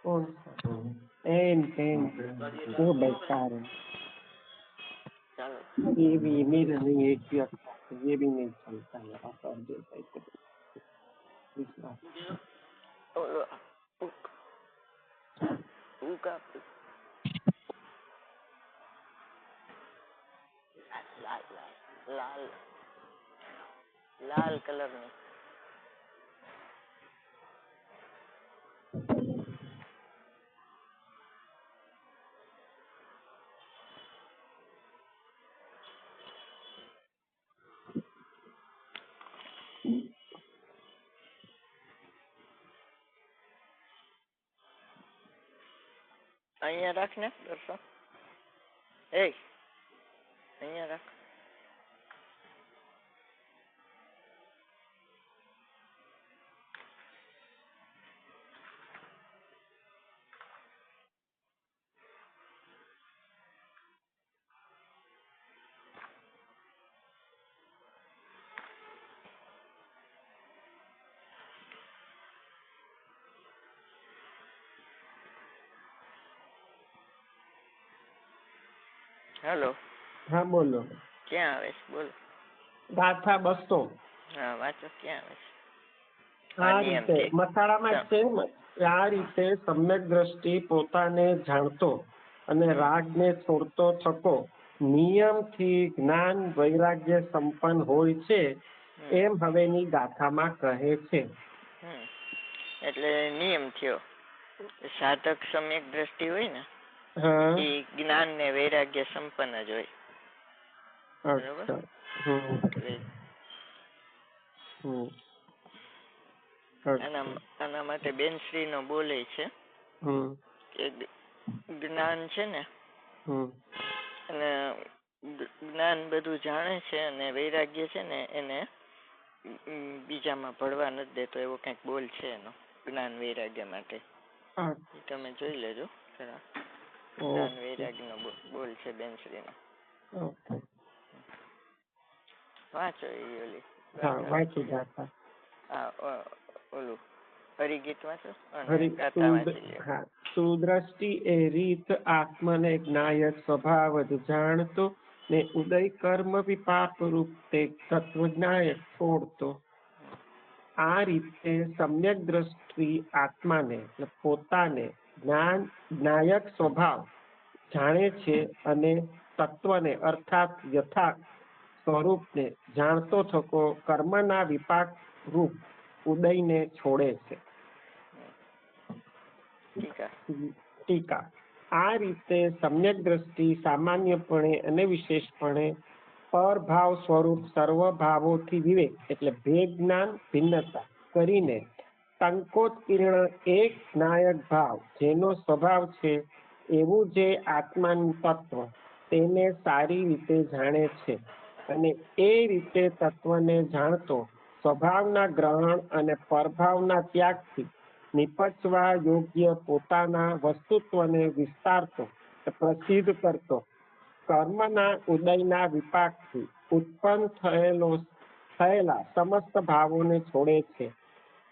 कौन सा pen pen वो बेकार है, चलो ये भी मेरा नहीं एक भी अच्छा है, ये भी नहीं चलता है आप और जैसा ही करो। विश्वास ओलो उका लाल लाल લાલ કલરની અહીંયા રાખ ને દર્શન, એ અહીંયા રાખ. હેલો, हाँ बोलो. ક્યાં આવે છે બોલો. ગાથા 200 હા વાંચો, ક્યાં આવે છે. આ રીતે મસાળામાં છે. આ રીતે સમ્યક દ્રષ્ટિ પોતાને જાણતો અને રાગને છોડતો થકો નિયમથી જ્ઞાન વૈરાગ્ય સંપન્ન હોય છે એમ હવેની ગાથામાં કહે છે. એટલે નિયમ થયો, સાધક સમ્યક દ્રષ્ટિ હોય ને એ જ્ઞાન ને વૈરાગ્ય સંપન્ન જ હોય. આના માટે બેનશ્રી નો બોલે છે કે જ્ઞાન છે ને અને જ્ઞાન બધું જાણે છે અને વૈરાગ્ય છે ને એને બીજામાં ભળવા નથી દેતો, એવો કઈક બોલ છે એનો જ્ઞાન વૈરાગ્ય માટે. તમે જોઈ લેજો જરા. જ્ઞાન વૈરાગ્ય નો બોલ છે બેનશ્રી નો. વાંચો એ ઓલી ઓલું હરિગીત વાંચો. સુદ્રષ્ટિ એ રીત આત્મને જ્ઞાયક સ્વભાવ જ જાણતો ને ઉદય કર્મ વિપાપ રૂપ તે તત્વ જ્ઞાયક છોડતો. આ રીતે સમ્યક દ્રષ્ટિ આત્માને પોતાને જ્ઞાયક સ્વભાવ જાણે છે અને તત્વને અર્થાત યથાર્થ સ્વરૂપને જાણતો થકો કર્મના વિપાક રૂપ ઉદયને છોડે છે. ટીકા. આ રીતે સમ્યક દ્રષ્ટિ સામાન્યપણે અને વિશેષપણે પરભાવ સ્વરૂપ સર્વ ભાવોથી વિવેક એટલે ભેદ જ્ઞાન ભિન્નતા કરીને સંકોચકીર્ણ એક નાયક ભાવ જેનો સ્વભાવ છે એવું જે આત્માનું તત્વ તેને સારી રીતે જાણે છે અને એ રીતે તત્વને જાણતો સ્વભાવના ગ્રહણ અને પરભાવના ત્યાગથી નિપજવા યોગ્ય પોતાના વસ્તુત્વને વિસ્તારતો પ્રસિદ્ધ કરતો કર્મના ઉદયના વિપાકથી ઉત્પન્ન થયેલા સમસ્ત ભાવોને છોડે છે.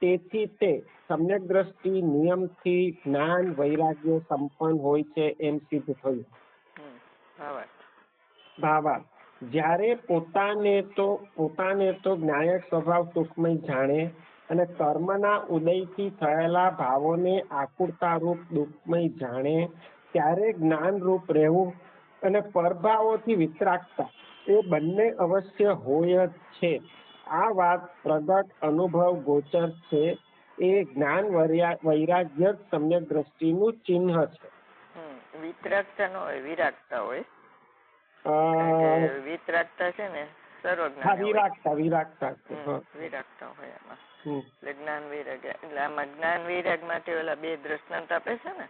તેથી તે સમ્યક દ્રષ્ટિ નિયમથી જ્ઞાન વૈરાગ્ય સંપન્ન હોય છે એમ સિદ્ધ થયું. ભાવાર્થ. જ્યારે પોતાને તો જ્ઞાયક સ્વભાવ સુખમય જાણે અને કર્મના ઉદયથી થયેલા ભાવોને આકુરતા રૂપ દુઃખમય જાણે ત્યારે જ્ઞાન રૂપ રહેવું અને પરભાવોથી વિતરાગતા એ બંને અવશ્ય હોય જ છે. આ વાત પ્રગટ અનુભવ ગોચર છે. એ જ્ઞાન વૈરાગ્ય સમ્યક દ્રષ્ટિનું ચિહ્ન છે. વિતરાગતા ન હોય, વિરાગતા હોય. વિતરાગતા છે ને સર્વજ્ઞાન વિરાગતા હોય એમાં. એટલે જ્ઞાન વૈરાગ્ય એટલે આમાં જ્ઞાન વૈરાગ માટે ઓલા બે દ્રષ્ટાંત આપે છે ને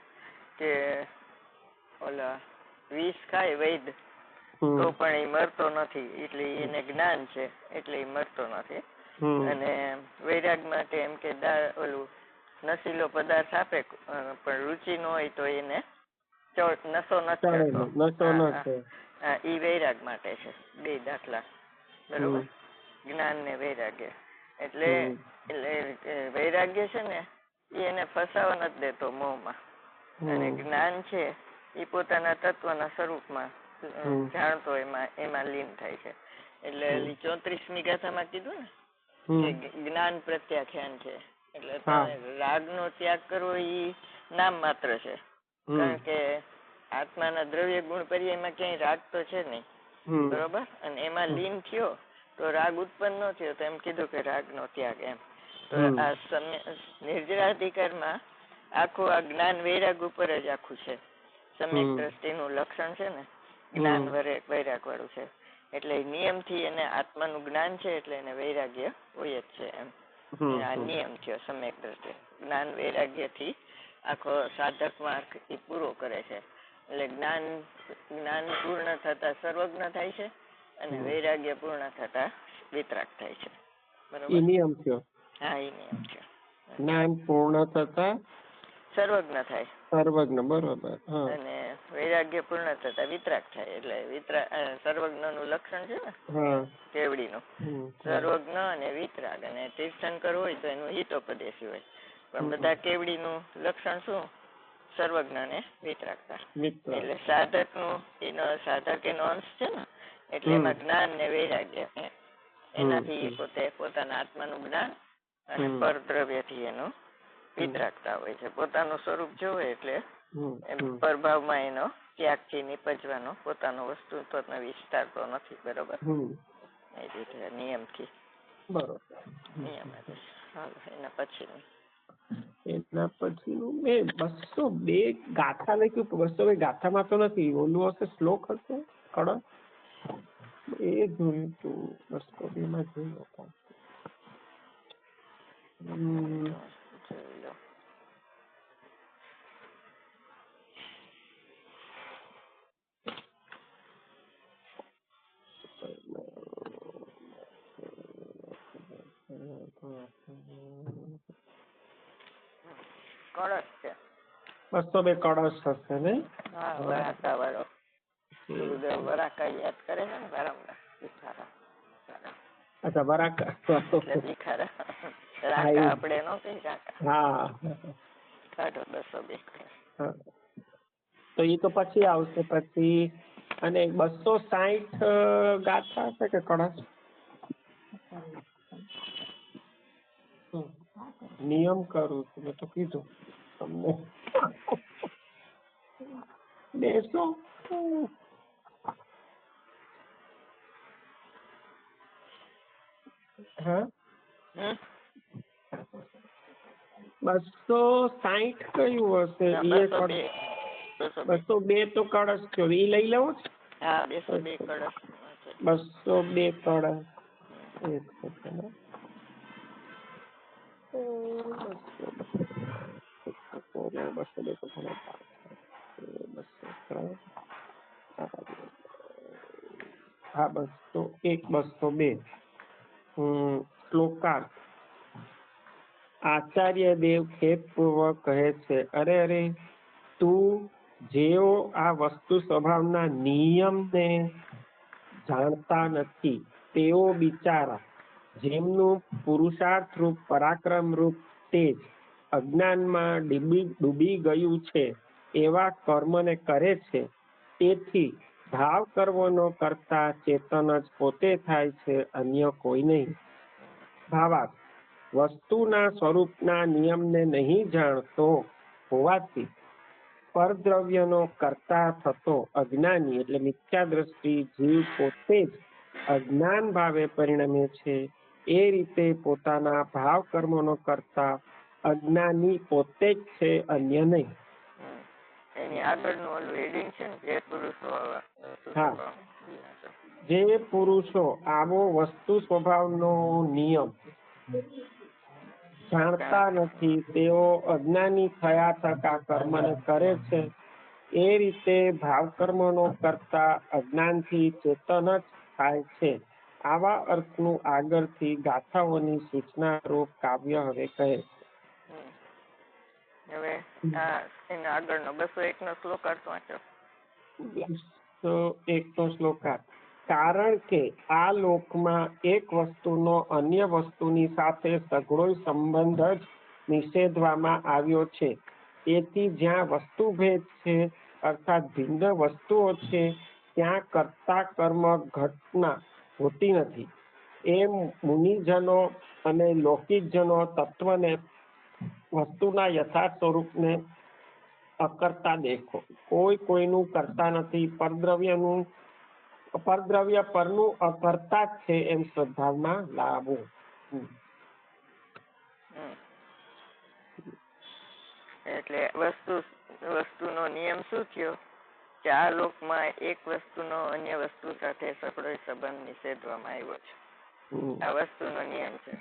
કે ઓલા વિષ ખાય વૈદ તો પણ એ મરતો નથી એટલે એને જ્ઞાન છે એટલે એ મરતો નથી. અને વૈરાગ માટે એમ કે ઓલું નશીલો પદાર્થ આપે પણ રુચિ ન હોય તો એને નશો નથી. ઈ વૈરાગ માટે છે બે દાખલા, બરોબર. જ્ઞાન ને વૈરાગ્ય એટલે વૈરાગ્ય છે ને એને ફસાવા નથી દેતો મોહમાં. અને જ્ઞાન છે એ પોતાના તત્વના સ્વરૂપમાં જાણતો એમાં લીન થાય છે. એટલે 34મી ગાથામાં કીધું ને કે જ્ઞાન પ્રત્યાખ્યાન છે. એટલે રાગનો ત્યાગ કરવો એ નામ માત્ર છે. કારણ કે આત્માના દ્રવ્ય ગુણ પર્યાયમાં ક્યાંય રાગ તો છે નહીં, બરોબર. અને એમાં લીન થયો તો રાગ ઉત્પન્ન ન થયો, તો એમ કીધું કે રાગનો ત્યાગ એમ. તો આ નિર્જરાધિકારમાં આખું આ જ્ઞાન વૈરાગ ઉપર જ આખું છે. સમ્યક દ્રષ્ટિનું લક્ષણ છે ને જ્ઞાન વૈરાગ વાળું છે. એટલે નિયમથી એને આત્માનું જ્ઞાન છે એટલે એને વૈરાગ્ય હોય જ છે એમ. આ નિયમ થયો સમ્યક દ્રષ્ટિ. જ્ઞાન વૈરાગ્યથી આખો સાધક માર્ગ એ પૂરો કરે છે. એટલે જ્ઞાન પૂર્ણ થતા સર્વજ્ઞ થાય છે અને વૈરાગ્ય પૂર્ણ થતા વિતરાગ થાય છે. બરોબર. નિયમ થયો. હા, એ નિયમ થયો. જ્ઞાન પૂર્ણ થતા સર્વજ્ઞ થાય. સર્વજ્ઞ, બરોબર. અને વૈરાગ્ય પૂર્ણ થતા વિતરાગ થાય. એટલે સર્વજ્ઞ નું લક્ષણ છે ને કેવડીનું, સર્વજ્ઞ અને વિતરાગ. અને તીર્થંકર હોય તો એનું હિતોપદેશી હોય, પણ બધા કેવડીનું લક્ષણ શું? સર્વજ્ઞ ને વિતરાગતા. એટલે સાધક એનો અંશ છે ને, એટલે એમાં જ્ઞાન ને વૈરાગ્ય એનાથી પોતે પોતાના આત્માનું જ્ઞાન અને પરદ્રવ્યથી એનું વિતરાગતા હોય છે. પોતાનું સ્વરૂપ જોવે એટલે પરભાવમાં એનો ત્યાગથી નિપજવાનો પોતાનો વસ્તુત્વનો વિસ્તાર તો નથી, બરોબર. એ રીતે નિયમથી બરોબર. નિયમ એના પછીનું મેં 202 ગાથા લખ્યું. 202 ગાથામાં તો નથી, ઓલું હશે શ્લોક હશે કડક, એ જોયું તું. 202 માં જોયું. કળશ છે. 202 કળશ હશે ને? હા, વરાકા વાળો ગુરુદેવ વરાકા યાદ કરે છે ને વારંવાર. અચ્છા, વરાકા. રાકા આપણે નો કહી રાકા. હા, કાઢો 202. તો એ તો પછી આવશે પછી. અને 260 ગાથા છે કે કળશ? નિયમ કરું છું મેં તો કીધું તમને. 200 હા, 260 કયું હશે? 202 તો કળશ થયો, એ લઈ લઉં. હા, 202 કળશ. 202 કળશ. એક સેકન્ડ. હા, 201, 202. શ્લોકાર્થ. આચાર્ય દેવ ખેદપૂર્વક કહે છે, અરે તું જેઓ આ વસ્તુ સ્વભાવના નિયમને જાણતા નથી તેઓ બિચારા, જેમનું પુરુષાર્થ રૂપ પરાક્રમ રૂપ તેજ અજ્ઞાનમાં ડૂબી ગયું છે, એવા કર્મને કરે છે. તેથી ભાવ કરવાનો કરતા ચેતન જ પોતે થાય છે, અન્ય કોઈ નહીં. ભાવાર્થ. વસ્તુના સ્વરૂપના નિયમને નહીં જાણતો હોવાથી પરદ્રવ્યનો કર્તા થતો અજ્ઞાની એટલે મિથ્યા દ્રષ્ટિ જીવ પોતે જ અજ્ઞાન ભાવે પરિણમે છે. એ રીતે પોતાના ભાવ કર્મોનો કરતા અજ્ઞાની પોતે જ છે, અન્ય નહીં. એની આગળનું ઓલું હેડિંગ છે ને, જે પુરુષો. હા, જે પુરુષો આવો વસ્તુ સ્વભાવનો નિયમ જાણતા નથી તેઓ અજ્ઞાની થયા થતા કર્મને કરે છે. એ રીતે ભાવ કર્મનો કરતા અજ્ઞાનથી ચેતન જ થાય છે. આવા અર્થનું આગળથી ગાથાઓની સૂચના રૂપ કાવ્ય હવે કહે છે. હવે એના આગળનો 201 નો શ્લોકાર્થ વાંચો. 201 નો શ્લોકાર્થ. કારણ કે આ લોકમાં એક વસ્તુનો અન્ય વસ્તુની સાથે સઘળો સંબંધ જ નિષેધવામાં આવ્યો છે. એથી જ્યાં વસ્તુભેદ છે અર્થાત ભિન્ન વસ્તુઓ છે ત્યાં કર્તા કર્મ ઘટના હોતી નથી. એમ મુનિજનો અને લૌકિકજનો તત્વને વસ્તુના યથાર્થ સ્વરૂપને અકર્તા દેખો. કોઈ કોઈનું કરતા નથી, પરદ્રવ્ય પરનું અકર્તા જ છે એમ શ્રદ્ધામાં લાવો. એટલે વસ્તુનો નિયમ શું થયો કે આ લોકમાં એક વસ્તુનો અન્ય વસ્તુ સાથે સઘળો સંબંધ નિષેધવામાં આવ્યો છે. આ વસ્તુનો નિયમ છે.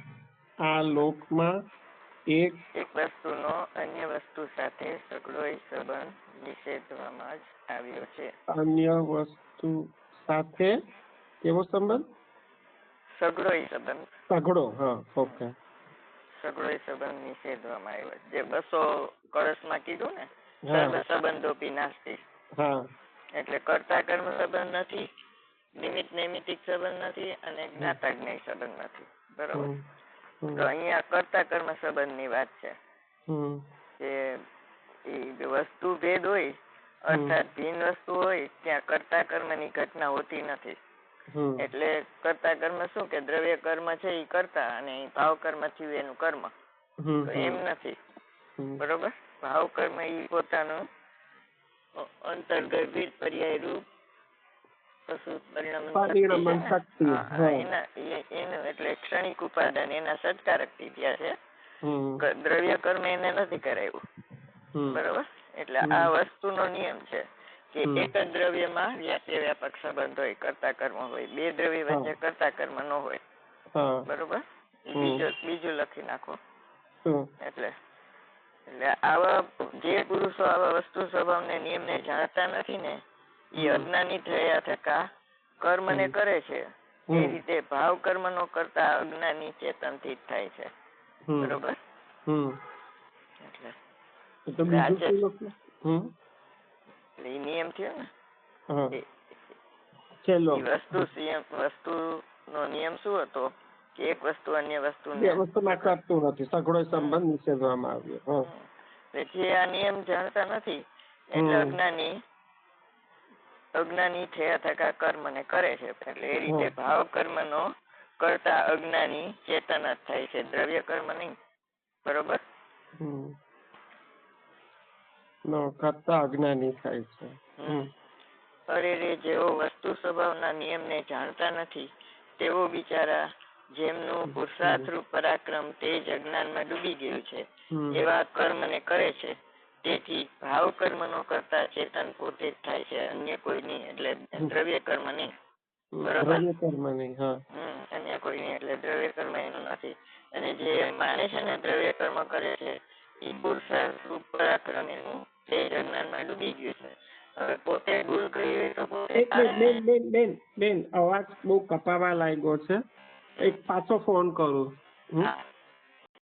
આ લોકમાં એક વસ્તુનો અન્ય વસ્તુ સાથે સઘળો સંબંધ નિષેધવામાં જ આવ્યો છે. અન્ય વસ્તુ સાથે કેવો સંબંધ? સઘળો સંબંધ. સઘળો, હા, ઓકે. સઘળો સંબંધ નિષેધવામાં આવ્યો છે. જે 200 કળશમાં કીધું ને, સર્વ સંબંધો નાસ્તિ. એટલે કર્તા કર્મ સંબંધ નથી, નિમિત્ત નૈમિત્તિક સંબંધ નથી અને જ્ઞાતા જ્ઞેય સંબંધ નથી. બરોબર? તો અહીંયા કર્તા કર્મ સંબંધની વાત છે કે વસ્તુ ભેદ હોય અર્થાત ભિન્ન વસ્તુ હોય ત્યાં કર્તા કર્મની ઘટના હોતી નથી. એટલે કર્તા કર્મ શું કે દ્રવ્ય કર્મ છે એ કર્તા અને ભાવ કર્મ થયું એનું કર્મ. તો એમ નથી. બરોબર? ભાવ કર્મ એ પોતાનું અંતર્ગર્ભિત પર્યાય રૂપ પરિણમન શક્તિ એનું એટલે ક્ષણિક ઉપાદાન એના સત્કારકથી થયા છે. દ્રવ્ય કર્મ એને નથી કરાયું. બરોબર? એટલે આ વસ્તુનો નિયમ છે કે એક જ દ્રવ્યમાં વ્યાપક સંબંધ હોય, કર્તા કર્મ હોય. બે દ્રવ્ય વચ્ચે કર્તા કર્મ ન હોય. બરોબર? બીજું લખી નાખો. એટલે આવા જે પુરુષો આવા વસ્તુ સ્વભાવને નિયમને જાણતા નથી ને એ અજ્ઞાની થયા થકા કર્મને કરે છે. એ રીતે ભાવ કર્મનો કરતા અજ્ઞાની ચેતનથી જ થાય છે. બરોબર? એટલે નિયમ થયો ને. વસ્તુનો નિયમ શું હતો કે એક વસ્તુ અન્ય વસ્તુમાં કરતું નથી, સઘળો સંબંધ નિષેધવામાં આવ્યો. જે આ નિયમ જાણતા નથી એટલે અજ્ઞાની થયા થકા કર્મને કરે છે. એટલે એ રીતે ભાવ કર્મનો કરતા અજ્ઞાની ચેતન જ થાય છે, દ્રવ્ય કર્મ નહીં. બરોબર? કરતા અજ્ઞાની થાય છે. અરે રે, જેઓ વસ્તુ સ્વભાવના નિયમને જાણતા નથી તેઓ બિચારા જેમનું પુરુષાર્થ રૂપ પરાક્રમ તે જ અજ્ઞાનમાં ડૂબી ગયું છે એવા કર્મને કરે છે. તેથી ભાવ કર્મનો કરતા ચેતન પોતે જ થાય છે, અન્ય કોઈ નહીં. એટલે દ્રવ્ય કર્મ નહીં. બરોબર? અન્ય કોઈ નહીં. એટલે દ્રવ્ય કર્મ એનું નથી. અને જે માને છે ને દ્રવ્ય કર્મ કરે છે એ પુરુષાર્થ રૂપ પરાક્રમ એનું તે જ અજ્ઞાનમાં ડૂબી ગયું છે. હવે પોતે ભૂલ કરી હોય તો બેન અવાજ બહુ કપાવા લાગ્યો છે. એક પાછો ફોન કરું.